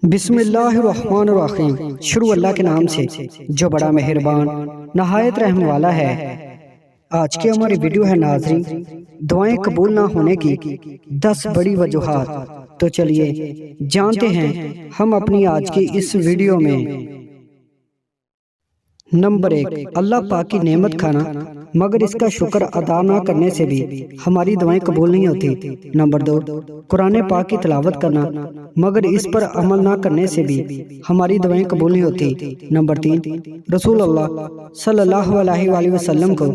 بسم اللہ الرحمن الرحیم۔ شروع اللہ کے نام سے جو بڑا مہربان نہایت رحم والا ہے۔ آج کی ہماری ویڈیو ہے ناظرین، دعائیں قبول نہ ہونے کی 10 بڑی وجوہات۔ تو چلیے جانتے ہیں ہم اپنی آج کی اس ویڈیو میں۔ نمبر 1، اللہ پاک کی نعمت کھانا مگر اس کا شکر ادا نہ کرنے سے بھی ہماری دعائیں قبول نہیں ہوتی۔ نمبر 2، قرآن پاک کی تلاوت کرنا مگر اس پر عمل نہ کرنے سے بھی ہماری دعائیں قبول نہیں ہوتی۔ نمبر 3، رسول اللہ صلی اللہ علیہ وآلہ وسلم کو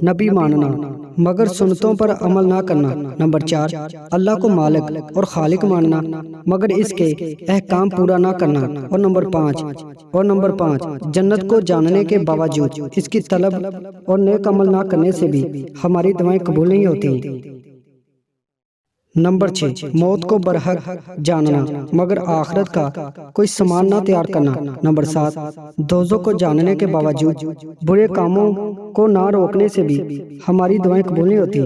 نبی ماننا مگر سنتوں پر عمل نہ کرنا۔ نمبر 4، اللہ کو مالک اور خالق ماننا مگر اس کے احکام پورا نہ کرنا۔ اور نمبر 5، جنت کو جاننے کے باوجود اس کی طلب اور نیک عمل نہ کرنے سے بھی ہماری دعائیں قبول نہیں ہوتی۔ نمبر 6، موت کو برحق جاننا مگر آخرت کا کوئی سامان نہ تیار کرنا۔ نمبر 7، دوزخ کو جاننے کے باوجود برے کاموں کو نہ روکنے سے بھی ہماری دعائیں قبول نہیں ہوتی۔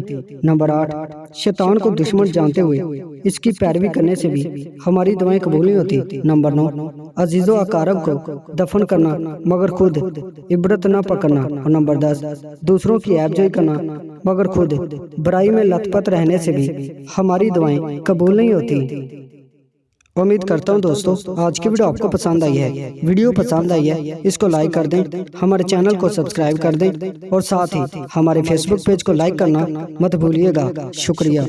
نمبر 8، شیطان کو دشمن جانتے ہوئے اس کی پیروی کرنے سے بھی ہماری دعائیں قبول نہیں ہوتی۔ نمبر 9، عزیز و اقارب کو دفن کرنا مگر خود عبرت نہ پکڑنا۔ اور نمبر 10، دوسروں کی عیب جوئی کرنا مگر خود برائی میں لت پت رہنے سے بھی ہماری دعائیں قبول نہیں ہوتی۔ امید کرتا ہوں دوستو آج کی ویڈیو آپ کو پسند آئی ہے۔ ویڈیو پسند آئی ہے اس کو لائک کر دیں، ہمارے چینل کو سبسکرائب کر دیں اور ساتھ ہی ہمارے فیس بک پیج کو لائک کرنا مت بھولیے گا۔ شکریہ۔